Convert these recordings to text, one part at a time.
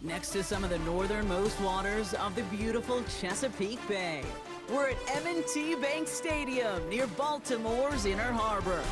next to some of the northernmost waters of the beautiful Chesapeake Bay. We're at M&T Bank Stadium near Baltimore's Inner Harbor.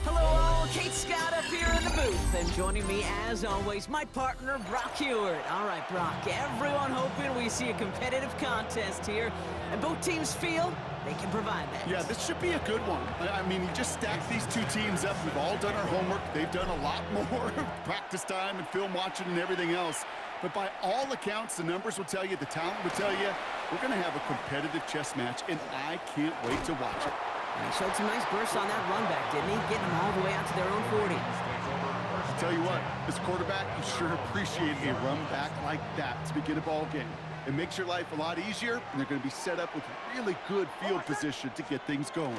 Hello all, Kate Scott up here in the booth, and joining me as always, my partner Brock Hewitt. All right, Brock, everyone hoping we see a competitive contest here, and both teams feel they can provide that. Yeah, this should be a good one. I mean, you just stack these two teams up. We've all done our homework. They've done a lot more practice time and film watching and everything else. But by all accounts, the numbers will tell you, the talent will tell you, we're going to have a competitive chess match, and I can't wait to watch it. And he showed some nice bursts on that run back, didn't he? Getting them all the way out to their own 40. I'll tell you what, as a quarterback, you sure appreciate a run back like that to begin a ball game. It makes your life a lot easier, and they're going to be set up with really good field position to get things going.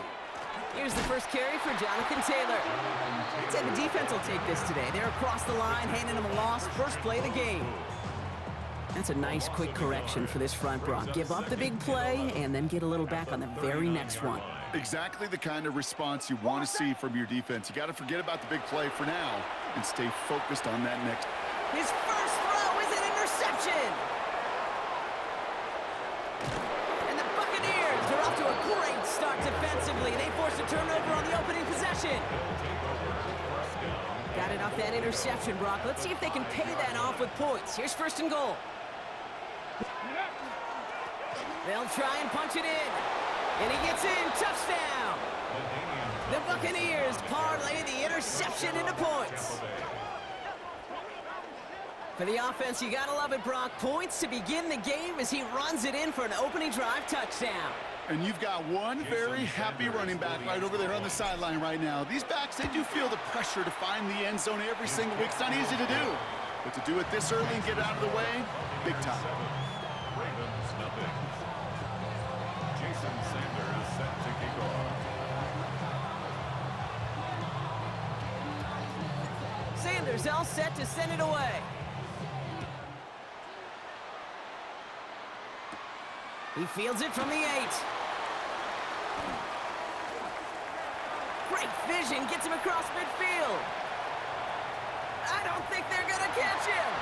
Here's the first carry for Jonathan Taylor. I'd say the defense will take this today. They're across the line, handing him a loss. First play of the game. That's a nice quick correction for this front, Brock. Give up the big play and then get a little back on the very next one. Exactly the kind of response you want to see from your defense. You got to forget about the big play for now and stay focused on that next. His first throw is an interception. And the Buccaneers are off to a great start defensively. They forced a turnover on the opening possession. Got it off that interception, Brock. Let's see if they can pay that off with points. Here's first and goal. They'll try and punch it in. And he gets in. Touchdown. The Buccaneers parlay the interception into points. For the offense, you gotta love it, Brock. Points to begin the game as he runs it in for an opening drive touchdown. And you've got one very happy running back right over there on the sideline right now. These backs, they do feel the pressure to find the end zone every single week. It's not easy to do. But to do it this early and get it out of the way, big time. Ravens nothing. Jason Sanders set to kick off. Sanders all set to send it away. He fields it from the 8. Great vision, gets him across midfield. I don't think they're gonna catch him.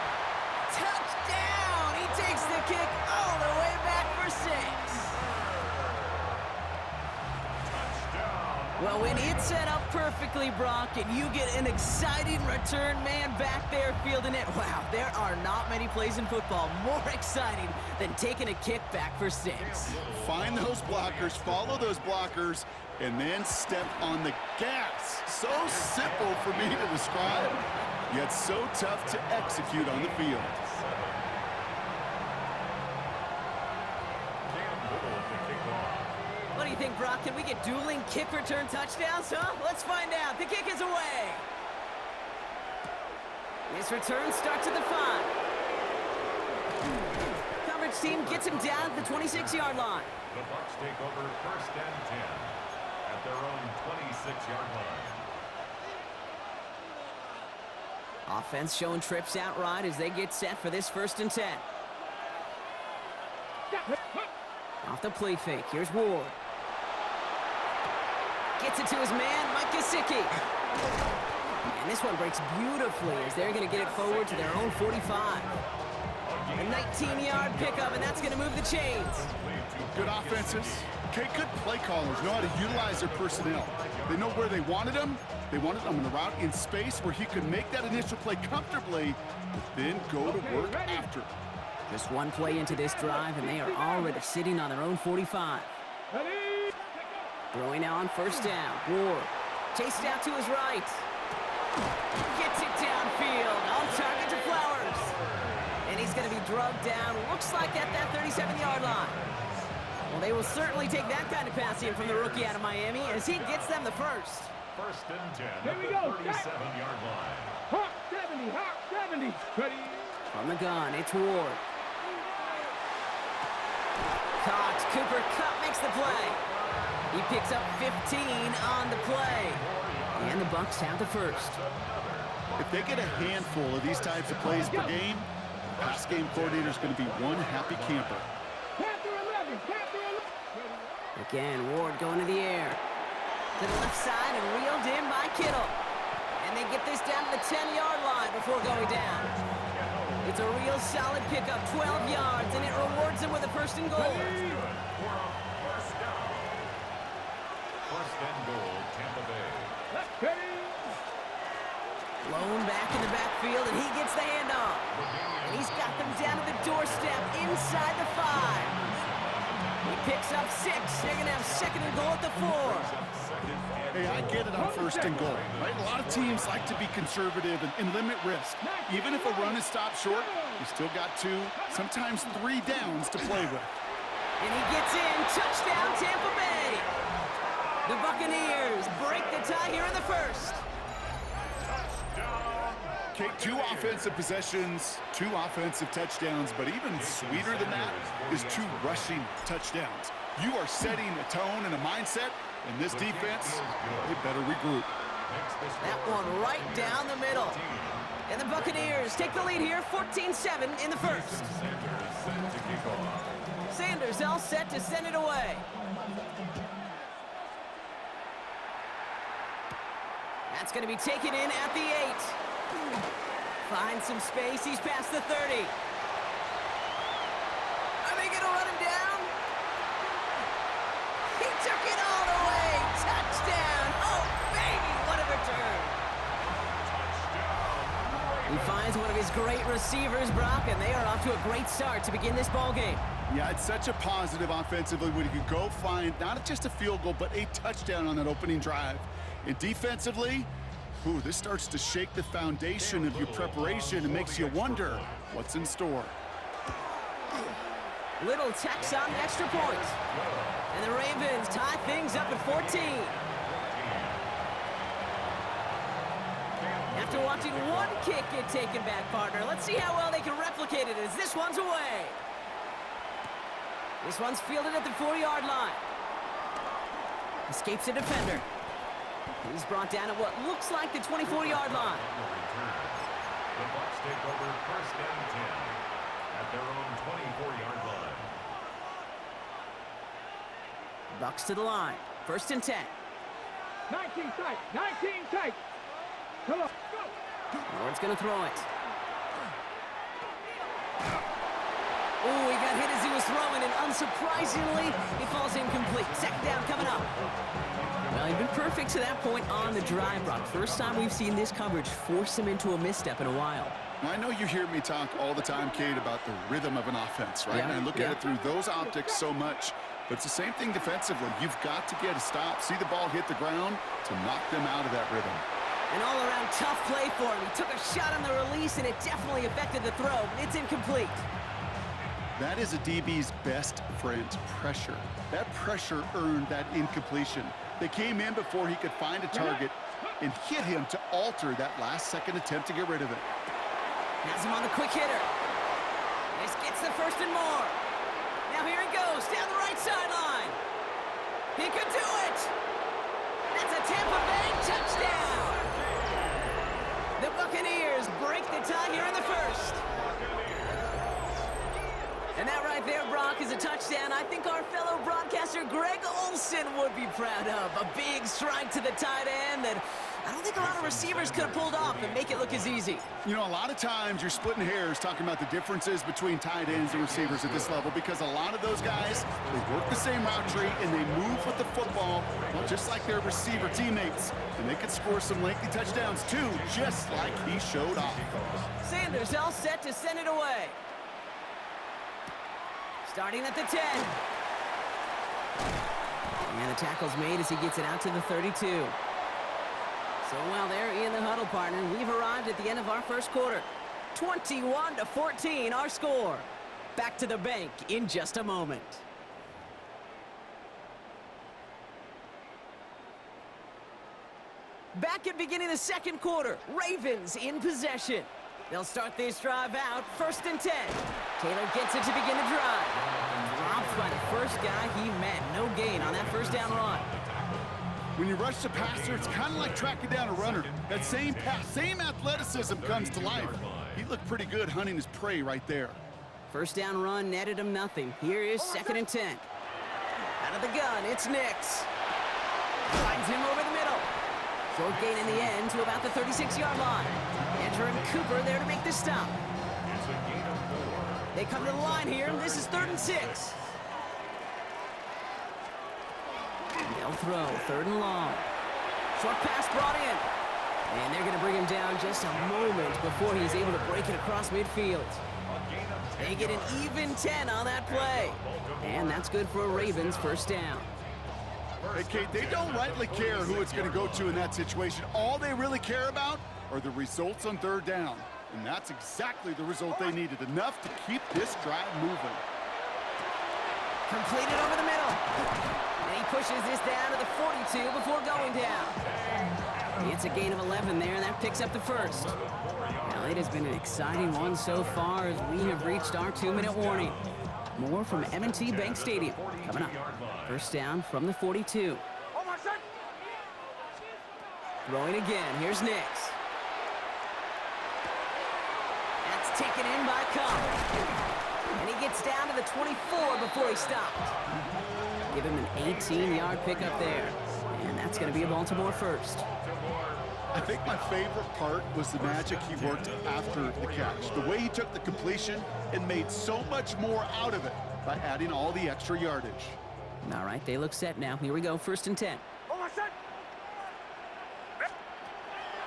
Touchdown! He takes the kick all the way back for 6. Well, when it's set up perfectly, Brock, and you get an exciting return man back there fielding it, wow, there are not many plays in football more exciting than taking a kick back for 6. Find those blockers, follow those blockers, and then step on the gas. So simple for me to describe, yet so tough to execute on the field. What do you think, Brock? Can we get dueling kick return touchdowns, huh? Let's find out. The kick is away. This return starts at the 5. Coverage team gets him down at the 26-yard line. The Bucs take over first and 10 at their own 26-yard line. Offense showing trips out right as they get set for this first and 10. Off the play fake. Here's Ward. Gets it to his man, Mike Gesicki. And this one breaks beautifully as they're going to get it forward to their own 45. A 19-yard pickup, and that's going to move the chains. Good offenses. Okay, good play callers know how to utilize their personnel. They know where they wanted him. They wanted him in the route in space where he could make that initial play comfortably, but then go to work after. Just one play into this drive, and they are already sitting on their own 45. Throwing now on first down. Ward chased out to his right. Gets it downfield. On target to Flowers. And he's going to be drugged down. Looks like at that 37-yard line. Well, they will certainly take that kind of passing from the rookie out of Miami as he gets them the first. First and 10 at the 37-yard line. Hawk 70, Hawk 70. Ready. From the gun, it's Ward. Caught. Cooper Kupp makes the play. He picks up 15 on the play. And the Bucs have the first. If they get a handful of these types of plays per game, the pass game coordinator is going to be one happy camper. Panther 11, Panther 11. Again, Ward going to the air. To the left side and reeled in by Kittle. And they get this down to the 10-yard line before going down. It's a real solid pickup, 12 yards, and it rewards him with a first and goal. For a first down. First and goal, Tampa Bay. Blown back in the backfield, and he gets the handoff. And he's got them down to the doorstep inside the 5. He picks up 6. They're going to have second and goal at the 4. Hey, I get it on first and goal, right? A lot of teams like to be conservative and limit risk. Even if a run is stopped short, you still got 2, sometimes 3 downs to play with. And he gets in. Touchdown, Tampa Bay. The Buccaneers break the tie here in the first. Okay, 2 offensive possessions, 2 offensive touchdowns, but even sweeter than that is 2 rushing touchdowns. You are setting a tone and a mindset, and this defense, they better regroup. That one right down the middle. And the Buccaneers take the lead here, 14-7 in the first. Sanders all set to send it away. That's going to be taken in at the 8. Finds some space. He's past the 30. Are they going to run him down? He took it all the way. Touchdown. Oh, baby, what a return. He finds one of his great receivers, Brock, and they are off to a great start to begin this ball game. Yeah, it's such a positive offensively when you can go find not just a field goal, but a touchdown on that opening drive. And defensively, ooh, this starts to shake the foundation of your preparation and makes you wonder what's in store. Little tacks on the extra point. And the Ravens tie things up at 14. After watching one kick get taken back, partner, let's see how well they can replicate it as this one's away. This one's fielded at the 4-yard line. Escapes a defender. He's brought down at what looks like the 24-yard line. The Bucs take over first and 10 at their own 24-yard line. Bucs to the line. First and 10. 19 tight. 19 tight. Come on. Go. Ward's going to throw it. Oh, he got hit as he was throwing, and unsurprisingly, he falls incomplete. Second down coming up. Well, he'd been perfect to that point on the drive, Brock. First time we've seen this coverage force him into a misstep in a while. I know you hear me talk all the time, Kate, about the rhythm of an offense, right? Yeah, And I look at it through those optics so much. But it's the same thing defensively. You've got to get a stop, see the ball hit the ground to knock them out of that rhythm. An all-around tough play for him. He took a shot on the release, and it definitely affected the throw. It's incomplete. That is a DB's best friend, pressure. That pressure earned that incompletion. They came in before he could find a target and hit him to alter that last-second attempt to get rid of it. Has him on the quick hitter. This gets the first and more. Now here he goes, down the right sideline. He could do it. That's a Tampa Bay touchdown. The Buccaneers break the tie here in the first. And that right there, Brock, is a touchdown I think our fellow broadcaster Greg Olsen would be proud of. A big strike to the tight end that I don't think a lot of receivers could have pulled off and make it look as easy. You know, a lot of times you're splitting hairs talking about the differences between tight ends and receivers at this level because a lot of those guys, they work the same route tree and they move with the football, well, just like their receiver teammates. And they could score some lengthy touchdowns too, just like he showed off. Sanders all set to send it away. Starting at the 10. And the tackle's made as he gets it out to the 32. So while they're in the huddle, partner, we've arrived at the end of our first quarter. 21-14, our score. Back to the bank in just a moment. Back at beginning the second quarter, Ravens in possession. They'll start this drive out, first and 10. Taylor gets it to begin the drive. Dropped by the first guy he met. No gain on that first down run. When you rush the passer, it's kind of like tracking down a runner. That same pass, same athleticism comes to life. He looked pretty good hunting his prey right there. First down run netted him nothing. Here is second and 10. Out of the gun, it's Nix. Finds him over the middle. Short gain in the end to about the 36-yard line. Andrew and Cooper there to make the stop. It's a gain of 4 They come to the line here, and this is 3rd and 6. They'll throw, 3rd and long. Short pass brought in. And they're going to bring him down just a moment before he's able to break it across midfield. They get an even 10 on that play. And that's good for a Ravens 1st down. Hey, Kate, they don't rightly care who it's going to go to in that situation. All they really care about are the results on 3rd down. And that's exactly the result they needed, enough to keep this drive moving. Completed over the middle. And he pushes this down to the 42 before going down. It's a gain of 11 there, and that picks up the 1st. Now, it has been an exciting one so far as we have reached our 2-minute warning. More from M&T Bank Stadium coming up. 1st down from the 42. Throwing again. Here's Nix. That's taken in by Cobb. And he gets down to the 24 before he stopped. Give him an 18-yard pickup there. And that's going to be a Baltimore 1st. I think my favorite part was the magic he worked after the catch. The way he took the completion and made so much more out of it by adding all the extra yardage. All right, they look set now. Here we go, 1st and 10.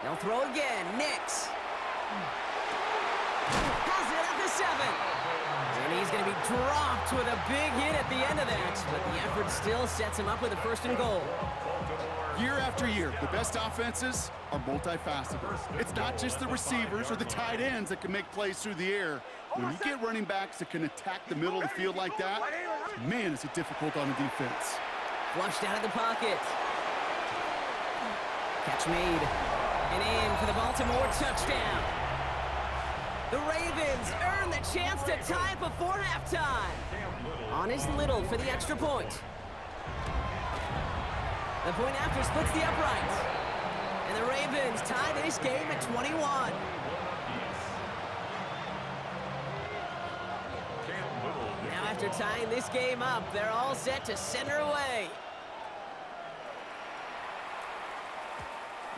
They'll throw again. Nix. Has it at the 7. And he's going to be dropped with a big hit at the end of that. But the effort still sets him up with a 1st and goal. Year after year, the best offenses are multifaceted. It's not just the receivers or the tight ends that can make plays through the air. When you get running backs that can attack the middle of the field like that, man, is it difficult on the defense. Flushed out of the pocket. Catch made. And in for the Baltimore touchdown. The Ravens earn the chance to tie it before halftime. On his Little for the extra point. The point after splits the uprights. And the Ravens tie this game at 21. Now after tying this game up, they're all set to send her away.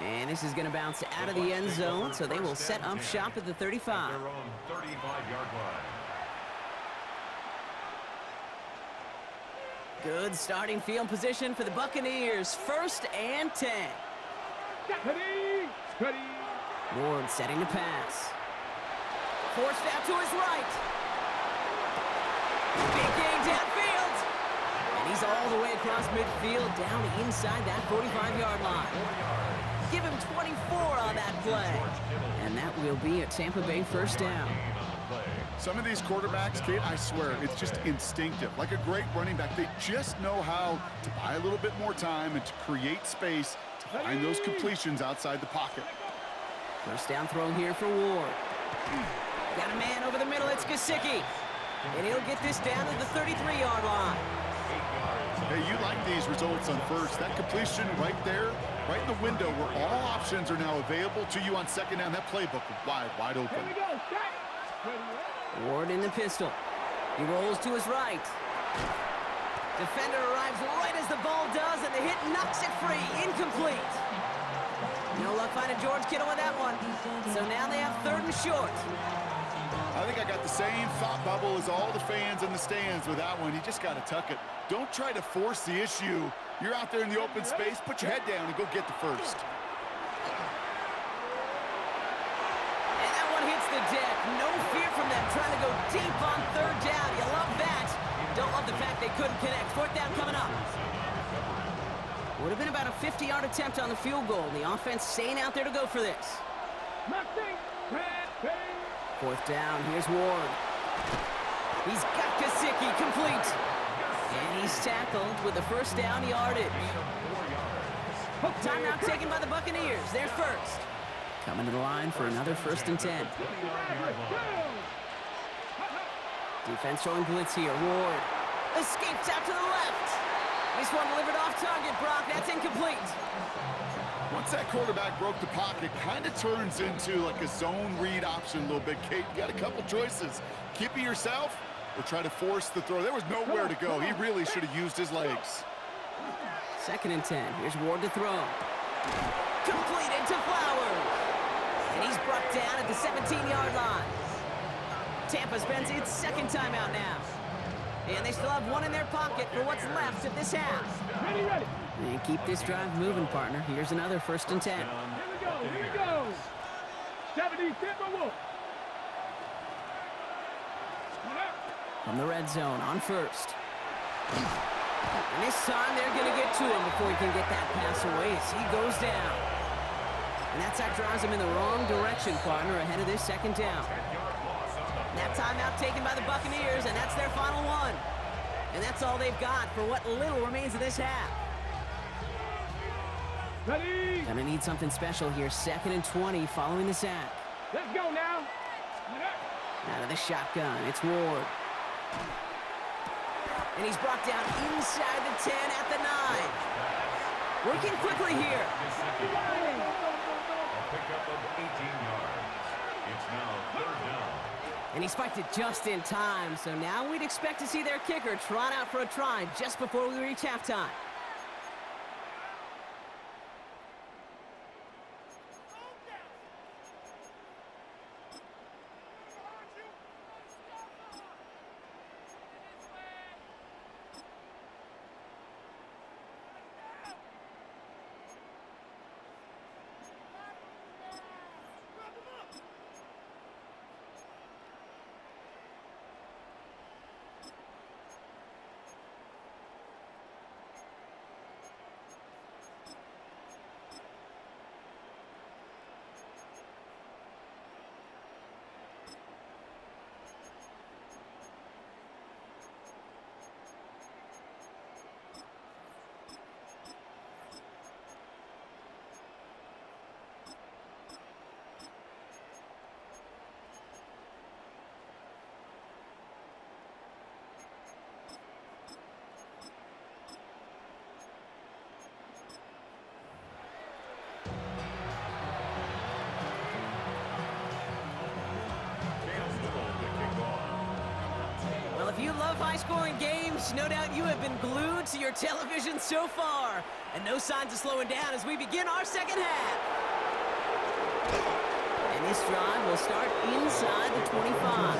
And this is going to bounce out of the end zone, so they will set up shop at the 35. Their own 35-yard line. Good starting field position for the Buccaneers. 1st and 10. Ward setting the pass. Forced out to his right. Big gain downfield. And he's all the way across midfield down inside that 45-yard line. Give him 24 on that play. And that will be a Tampa Bay 1st down. Some of these quarterbacks, Kate, I swear, it's just instinctive. Like a great running back, they just know how to buy a little bit more time and to create space to find those completions outside the pocket. 1st down throw here for Ward. Got a man over the middle, it's Gesicki. And he'll get this down to the 33-yard line. Hey, you like these results on 1st. That completion right there, right in the window where all options are now available to you on 2nd down. That playbook wide open. Ward in the pistol. He rolls to his right. Defender arrives right as the ball does, and the hit knocks it free. Incomplete. No luck finding George Kittle with that one. So now they have 3rd and short. I think I got the same thought bubble as all the fans in the stands with that one. You just got to tuck it. Don't try to force the issue. You're out there in the open space. Put your head down and go get the 1st. And that one hits the deck. No fear from them trying to go deep on 3rd down. You love that. Don't love the fact they couldn't connect. 4th down coming up. Would have been about a 50-yard attempt on the field goal. The offense staying out there to go for this. 4th down, here's Ward. He's got Gesicki, complete. And he's tackled with the 1st down yardage. Timeout taken by the Buccaneers, they're 1st. Coming to the line for another 1st and 10. Defense showing blitz here, Ward. Escapes out to the left. This one delivered off target, Brock, that's incomplete. Once that quarterback broke the pocket, kind of turns into like a zone read option a little bit, Kate. You got a couple choices. Keep it yourself or try to force the throw. There was nowhere to go. He really should have used his legs. 2nd and 10. Here's Ward to throw. Completed to Flowers. And he's brought down at the 17-yard line. Tampa spends its second timeout now. And they still have one in their pocket for what's left of this half. Ready, ready. And keep this drive moving, partner. Here's another 1st and 10. Here we go, here we go. 70 Timberwolves. From the red zone on 1st. And this time they're going to get to him before he can get that pass away as he goes down. And that sack drives him in the wrong direction, partner, ahead of this 2nd down. That timeout taken by the Buccaneers, and that's their final one. And that's all they've got for what little remains of this half. Ready. Gonna need something special here. 2nd and 20 following the sack. Let's go now. Out of the shotgun, it's Ward. And he's brought down inside the 10 at the 9. Working quickly here. A pickup of 18 yards. It's now 3rd down. And he spiked it just in time, so now we'd expect to see their kicker trot out for a try just before we reach halftime. Well, if you love high-scoring games, no doubt you have been glued to your television so far. And no signs of slowing down as we begin our 2nd half. And this drive will start inside the 25.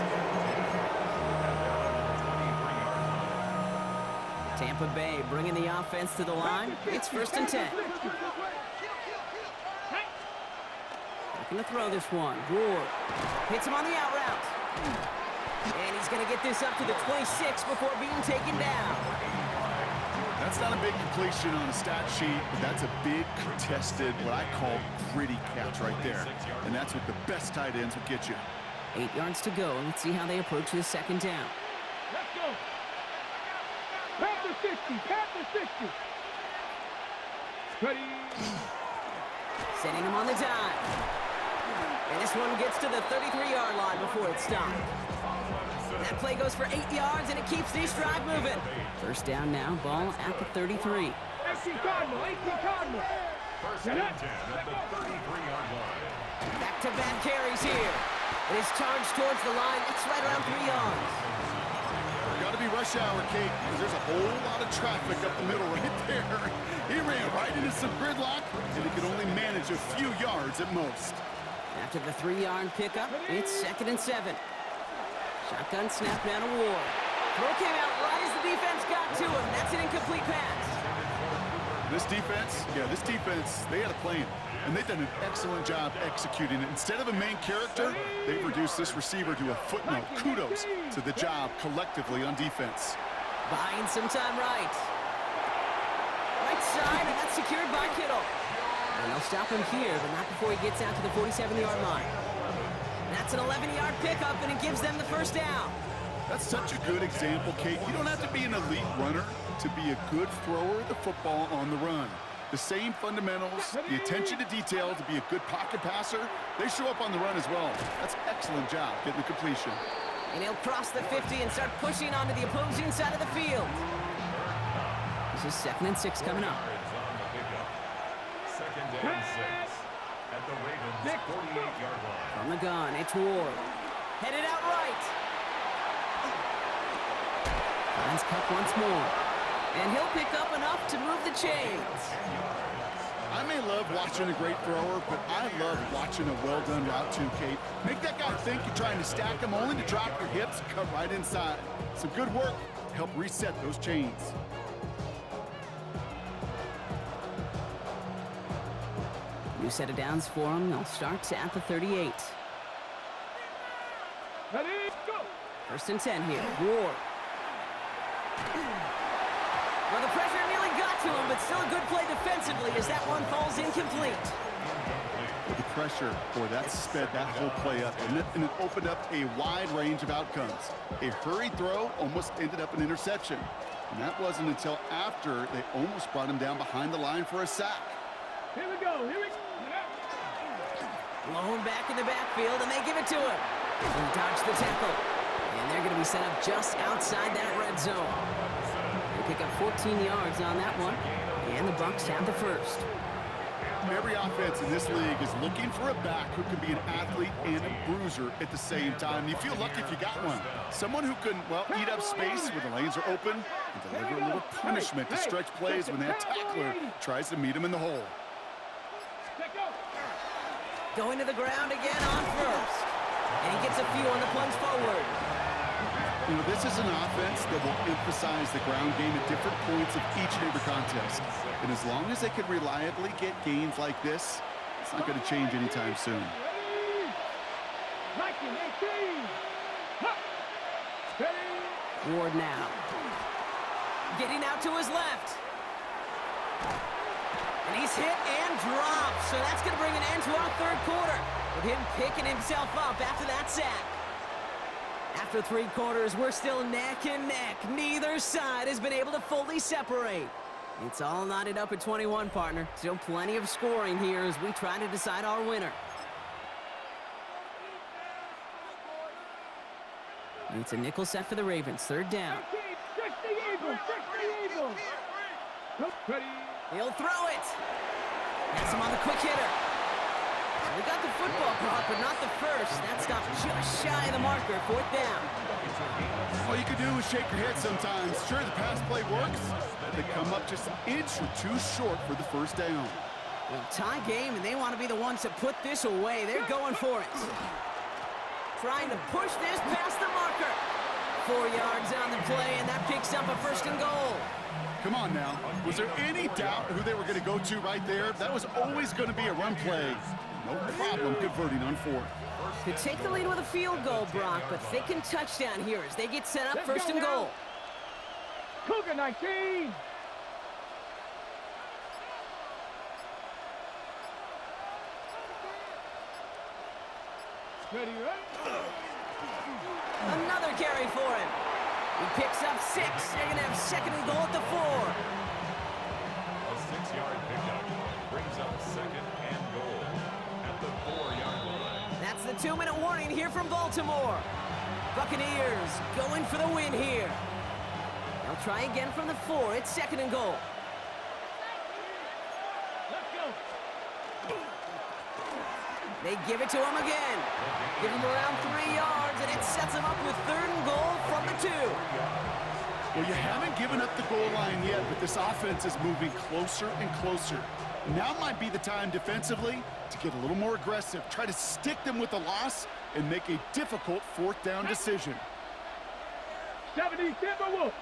Tampa Bay bringing the offense to the line. It's 1st and 10. Looking to throw this one. Ward hits him on the out route. And he's going to get this up to the 26 before being taken down. That's not a big completion on a stat sheet, but that's a big contested, what I call gritty catch right there. And that's what the best tight ends will get you. 8 yards to go. Let's see how they approach this 2nd down. Let's go. Pat the 60, pat the 60. Ready. Setting him on the dive. And this one gets to the 33-yard line before it's stopped. That play goes for 8 yards, and it keeps this drive moving. 1st down now, ball at the 33. 18 Cardinal, 18 Cardinal. 1st and 10 at the 33-yard line. Back-to-back carries here. It is charged towards the line. It's right around 3 yards. Got to be rush hour, Kate, because there's a whole lot of traffic up the middle right there. He ran right into some gridlock, and he could only manage a few yards at most. After the 3-yard pickup, it's 2nd and 7. Shotgun snap down to Ward. Throw came out right as the defense got to him. That's an incomplete pass. This defense, they had a plan, and they've done an excellent job executing it. Instead of a main character, they've reduced this receiver to a footnote. Kudos to the job collectively on defense. Buying some time right. Right side, and that's secured by Kittle. And they'll stop him here, but not before he gets out to the 47-yard line. That's an 11-yard pickup, and it gives them the 1st down. That's such a good example, Kate. You don't have to be an elite runner to be a good thrower of the football on the run. The same fundamentals, the attention to detail to be a good pocket passer, they show up on the run as well. That's an excellent job getting the completion. And he'll cross the 50 and start pushing onto the opposing side of the field. This is 2nd and 6 coming up. 2nd and 6 at the Ravens' 48-yard line. From the gun, it's Ward. Headed out right. Finds Cup once more. And he'll pick up enough to move the chains. I may love watching a great thrower, but I love watching a well-done route too, Kate. Make that guy think you're trying to stack him only to drop your hips, cut right inside. Some good work to help reset those chains. New set of downs for them. They'll start at the 38. Ready, go. 1st and 10 here. Ward. Well, the pressure nearly got to him, but still a good play defensively as that one falls incomplete. With the pressure, boy, that sped that whole play up, and it opened up a wide range of outcomes. A hurried throw almost ended up an interception. And that wasn't until after they almost brought him down behind the line for a sack. Here we go, here we go. Blown back in the backfield, and they give it to him. He'll dodge the tackle. And they're going to be set up just outside that red zone. They pick up 14 yards on that one, and the Bucs have the first. Every offense in this league is looking for a back who can be an athlete and a bruiser at the same time. You feel lucky if you got one. Someone who can, well, eat up space when the lanes are open and deliver a little punishment to stretch plays when that tackler tries to meet him in the hole. Going to the ground again on first. And he gets a few on the plunge forward. You know, this is an offense that will emphasize the ground game at different points of each and every contest. And as long as they can reliably get gains like this, it's not going to change anytime soon. Ward now. Getting out to his left. And he's hit and dropped. So that's going to bring an end to our third quarter, with him picking himself up after that sack. After 3 quarters, we're still neck and neck. Neither side has been able to fully separate. It's all knotted up at 21, partner. Still plenty of scoring here as we try to decide our winner. It's a nickel set for the Ravens. 3rd down. He'll throw it. Has him on the quick hitter. We got the football caught, but not the first. That stopped just shy of the marker. 4th down. All you can do is shake your head sometimes. Sure, the pass play works, but they come up just an inch or two short for the 1st down. Well, tie game, and they want to be the ones that put this away. They're going for it. Trying to push this past the marker. 4 yards on the play, and that picks up a 1st and goal. Come on now. Was there any doubt who they were going to go to right there? That was always going to be a run play. No problem converting on 4th. Could take the lead with a field goal, Brock, but thick and touchdown here as they get set up 1st and goal. Cougar 19. Ready, right? Another carry for him. He picks up 6. They're going to have 2nd and goal at the 4. A 6-yard pickup brings up 2nd and goal at the 4-yard line. That's the 2-minute warning here from Baltimore. Buccaneers going for the win here. They'll try again from the 4. It's 2nd and goal. Let's go. They give it to him again. Give him around 3 yards, and it sets him up with 3rd and goal from the 2. Well, you haven't given up the goal line yet, but this offense is moving closer and closer. Now might be the time defensively to get a little more aggressive, try to stick them with the loss, and make a difficult 4th down decision. 70 Timberwolves.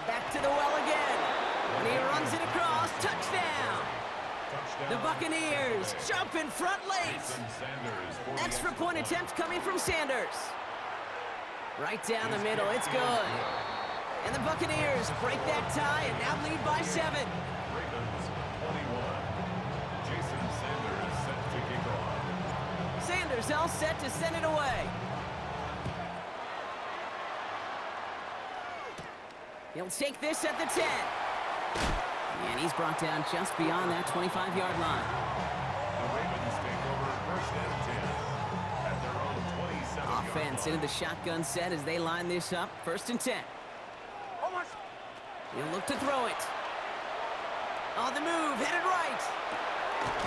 Back to the well again. And he runs it across. Touchdown. The Buccaneers jump in front late. Extra point attempt coming from Sanders. Right down the middle. It's good. And the Buccaneers break that tie and now lead by 7. Ravens 21. Jason Sanders set to kick off. Sanders all set to send it away. He'll take this at the 10. And he's brought down just beyond that 25-yard line. The Ravens take over 1st and 10 at their own 27-yard Offense into the shotgun set as they line this up. 1st and 10. He'll look to throw it. On the move, headed right.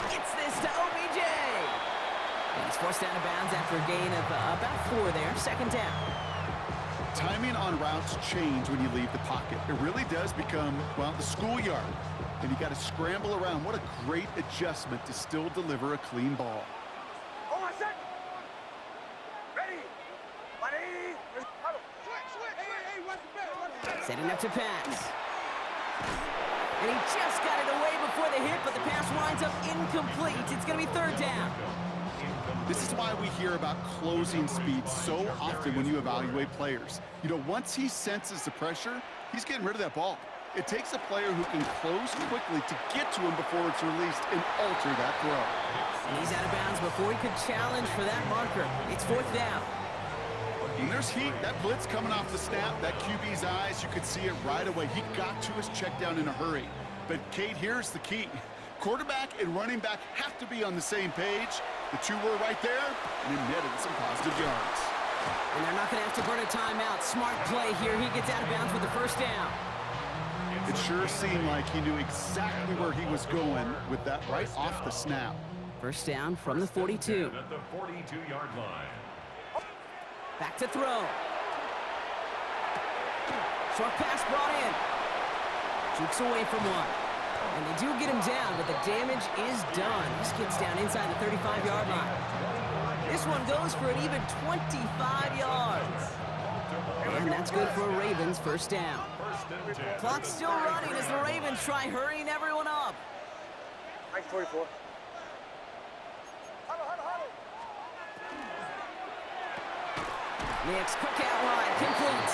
Gets this to OBJ. And he's forced out of bounds after a gain of about 4 there. 2nd down. Timing on routes change when you leave the pocket. It really does become, well, the schoolyard. And you got to scramble around. What a great adjustment to still deliver a clean ball. Setting up to pass. And he just got it away before the hit, but the pass winds up incomplete. It's going to be third down. This is why we hear about closing speed so often when you evaluate players. You know, once he senses the pressure, he's getting rid of that ball. It takes a player who can close quickly to get to him before it's released and alter that throw. And he's out of bounds before he could challenge for that marker. It's fourth down. When there's heat, that blitz coming off the snap, that QB's eyes, you could see it right away. He got to his check down in a hurry. But, Kate, here's the key. Quarterback and running back have to be on the same page. The two were right there, and it netted some positive yards. And they're not going to have to burn a timeout. Smart play here. He gets out of bounds with the first down. It sure seemed like he knew exactly where he was going with that right off the snap. First down from the 42. At the 42-yard line. Back to throw. Short pass brought in. Jukes away from one. And they do get him down, but the damage is done. This gets down inside the 35-yard line. This one goes for an even 25 yards. And that's good for a Ravens first down. Clock's still running as the Ravens try hurrying everyone up. 44. Nick's quick out line, complete.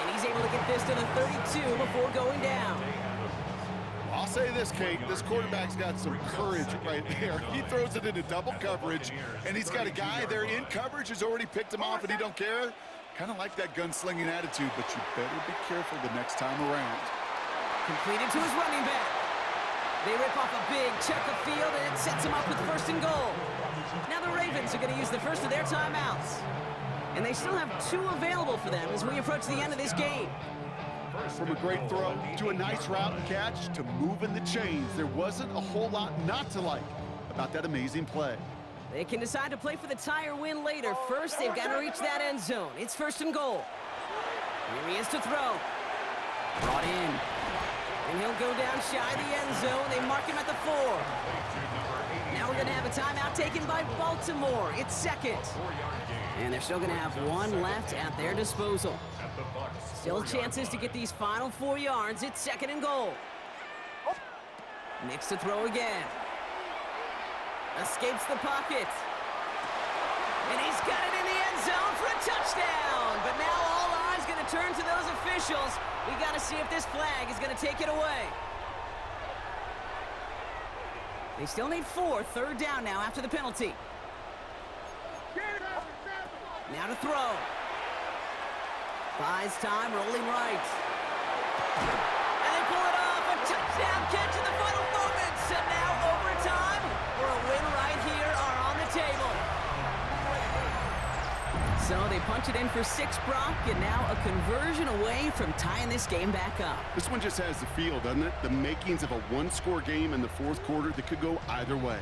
And he's able to get this to the 32 before going down. I'll say this, Kate, this quarterback's got some courage right there. He throws it into double coverage, and he's got a guy there in coverage who's already picked him off, and he don't care. Kind of like that gunslinging attitude, but you better be careful the next time around. Completed to his running back. They rip off a big check of field, and it sets him up with first and goal. Now the Ravens are going to use the first of their timeouts. And they still have two available for them as we approach the end of this game. From a great throw to a nice route and catch to moving the chains, there wasn't a whole lot not to like about that amazing play. They can decide to play for the tie or win later. First, they've got to reach that end zone. It's first and goal. Here he is to throw. Brought in. And he'll go down shy of the end zone. They mark him at the 4. Now we're going to have a timeout taken by Baltimore. It's second. And they're still going to have one left at their disposal. Still chances to get these final 4 yards. It's second and goal. Next to throw again. Escapes the pocket. And he's got it in the end zone for a touchdown. But now all eyes going to turn to those officials. We got to see if this flag is going to take it away. They still need 4. Third down now after the penalty. Now to throw. Buys time, rolling right. And they pull it off. A touchdown catch in the final moments. And now overtime, where a win right here are on the table. So they punch it in for 6, Brock, and now a conversion away from tying this game back up. This one just has the feel, doesn't it? The makings of a one-score game in the fourth quarter that could go either way.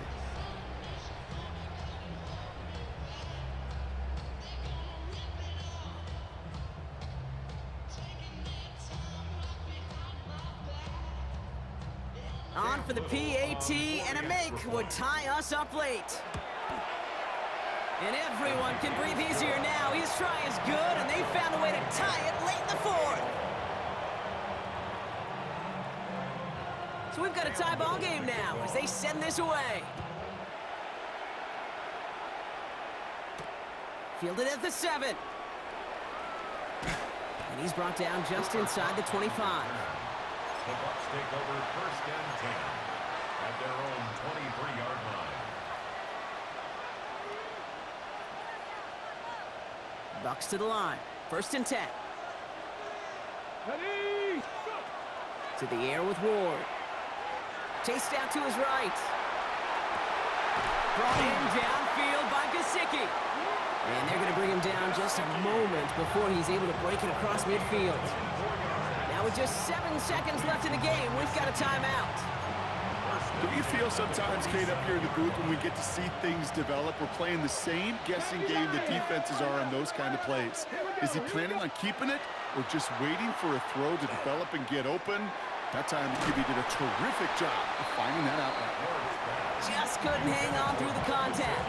On for the PAT, and a make would tie us up late. And everyone can breathe easier now. His try is good, and they found a way to tie it late in the 4th. So we've got a tie ball game now as they send this away. Fielded at the 7. And he's brought down just inside the 25. The Bucs take over first and 10 at their own 23-yard line. Bucs to the line. First and 10. Ready, To the air with Ward. Chased out to his right. Brought in downfield by Gesicki. And they're going to bring him down just a moment before he's able to break it across midfield. Now with just 7 seconds left in the game, we've got a timeout. Don't you feel sometimes, Kate, up here in the booth when we get to see things develop, we're playing the same guessing game that defenses are on those kind of plays? Is he planning on keeping it or just waiting for a throw to develop and get open? That time, the QB did a terrific job of finding that outlet. Just couldn't hang on through the contact.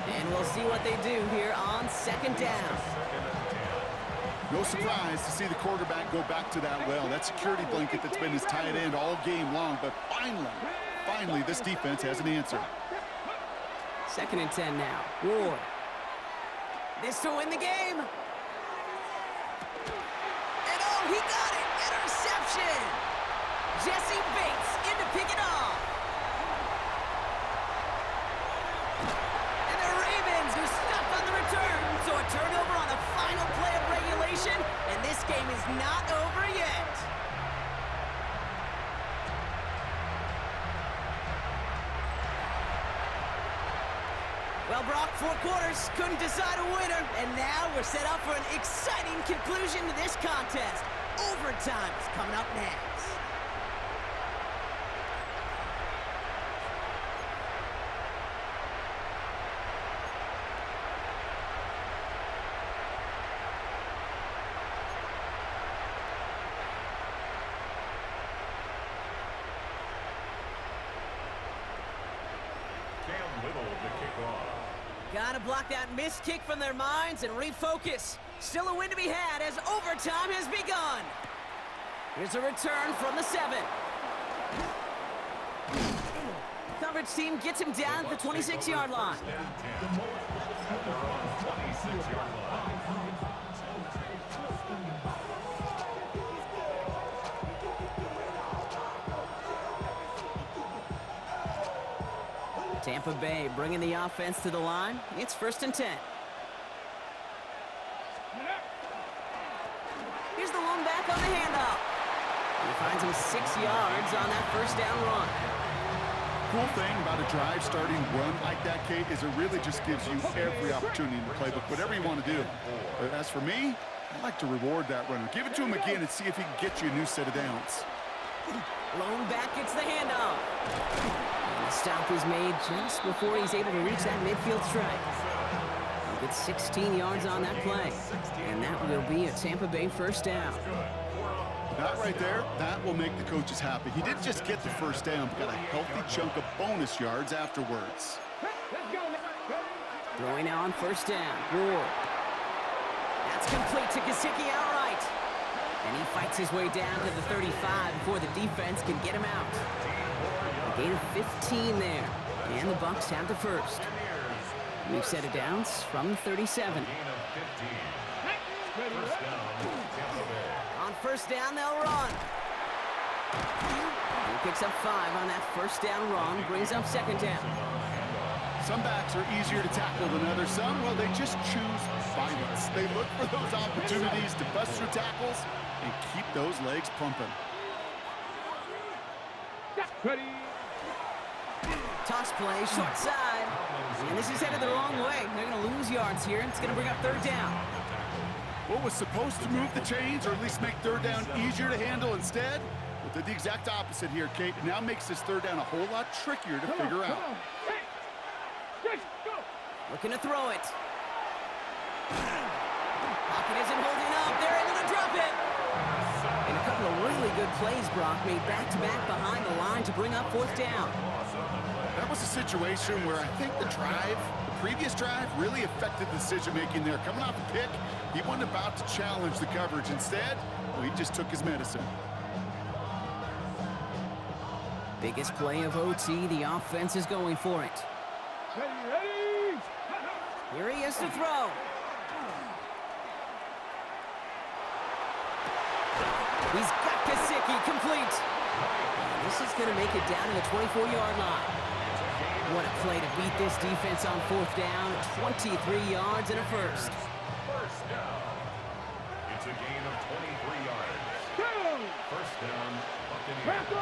And we'll see what they do here on second down. No surprise to see the quarterback go back to that well. That security blanket that's been his tight end all game long, but finally, this defense has an answer. 2nd and 10 now. Ward. This to win the game. And oh, he got it. Interception. Jesse Bates in to pick it off. And the Ravens are stuck on the return. So a turnover on the final play of regulation. And this game is not over yet. Well, Brock, 4 quarters, couldn't decide a winner, and now we're set up for an exciting conclusion to this contest. Overtime is coming up next. Gotta block that missed kick from their minds and refocus. Still a win to be had as overtime has begun. Here's a return from the 7. Coverage team gets him down at the 26-yard line. At their own 26-yard line. Tampa Bay bringing the offense to the line. It's 1st and 10. Here's the lone back on the handoff. He finds him 6 yards on that 1st down run. Cool thing about a drive starting run like that, Kate, is it really just gives you every opportunity in the playbook, whatever you want to do. But as for me, I like to reward that runner. Give it to him again and see if he can get you a new set of downs. Lone back gets the handoff. And the stop is made just before he's able to reach that midfield strike. He gets 16 yards on that play. And that will be a Tampa Bay 1st down. That right there, that will make the coaches happy. He didn't just get the 1st down, but got a healthy chunk of bonus yards afterwards. Throwing now on 1st down. Ward. That's complete to Gesicki outright. And he fights his way down to the 35 before the defense can get him out. A gain of 15 there. And the Bucs have the 1st. We've set it downs from 37. On 1st down, they'll run. He picks up 5 on that 1st down run, brings up 2nd down. Some backs are easier to tackle than others. Some, well, they just choose violence. They look for those opportunities to bust through tackles and keep those legs pumping. Toss play, short side. And this is headed the wrong way. They're going to lose yards here. It's going to bring up 3rd down. What was supposed to move the chains, or at least make 3rd down easier to handle instead? Well, did the exact opposite here, Kate. It now makes this 3rd down a whole lot trickier to figure out. Looking to throw it. Pocket isn't holding up. They're able to drop it. And a couple of really good plays, Brock, made back-to-back behind the line to bring up 4th down. That was a situation where I think the previous drive, really affected the decision-making there. Coming off the pick, he wasn't about to challenge the coverage. Instead, well, he just took his medicine. Biggest play of OT, the offense is going for it. Here he is to throw. He's got Gesicki complete. And this is going to make it down to the 24-yard line. What a play to beat this defense on 4th down. 23 yards and a 1st. 1st down. It's a gain of 23 yards. 1st down, Buccaneers.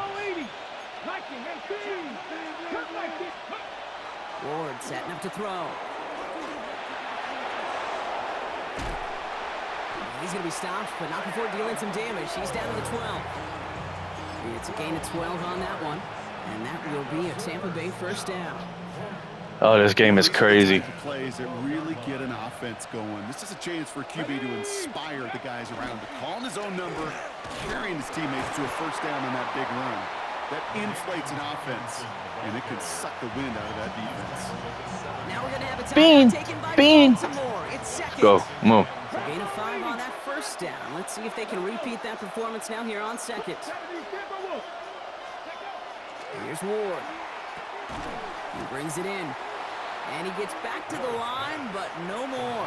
Ward setting up to throw. He's going to be stopped, but not before dealing some damage. He's down to the 12. It's a gain of 12 on that one. And that will be a Tampa Bay first down. Oh, this game is crazy. Plays that really get an offense going. This is a chance for QB to inspire the guys around him. Calling his own number, carrying his teammates to a first down on that big run. That inflates an offense, and it can suck the wind out of that defense. Now we're going to have a Bean, taken by Bean. Baltimore. It's second. Go, move. So gain of 5 on that first down. Let's see if they can repeat that performance now here on second. Here's Ward. He brings it in. And he gets back to the line, but no more.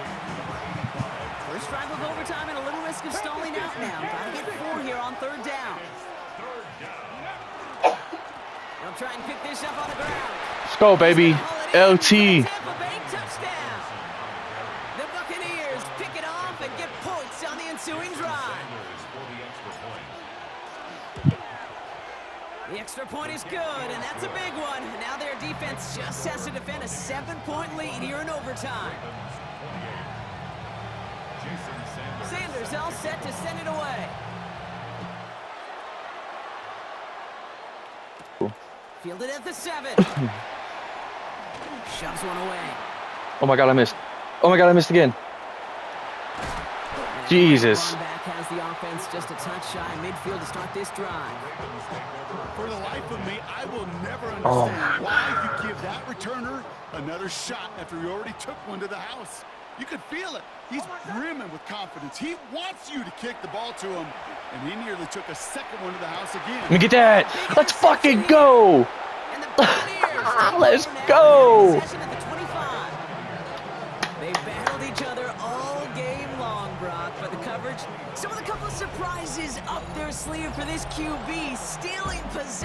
First drive of overtime and a little risk of stalling out now. Got to get 4 here on third down. They'll try and pick this up on the ground. Let's go, baby. LT. Tampa Bay touchdown. The Buccaneers pick it off and get points on the ensuing drive. The extra point is good, and that's a big one. Now their defense just has to defend a 7-point lead here in overtime. Sanders all set to send it away. Fielded at the 7. Shoves one away. Oh my God, I missed. Oh my God, I missed again. Jesus. Back has the offense just a touch shy midfield to start this drive. For the life of me, I will never understand why you give that returner another shot after he already took one to the house. You could feel it. He's brimming with confidence. He wants you to kick the ball to him, and he nearly took a second one to the house again. Let me get that. Let's fucking go. And the Buccaneers Let's go. possession at the 25. They battled each other all game long, Brock, but the coverage, some of the couple of surprises up their sleeve for this QB, stealing possession.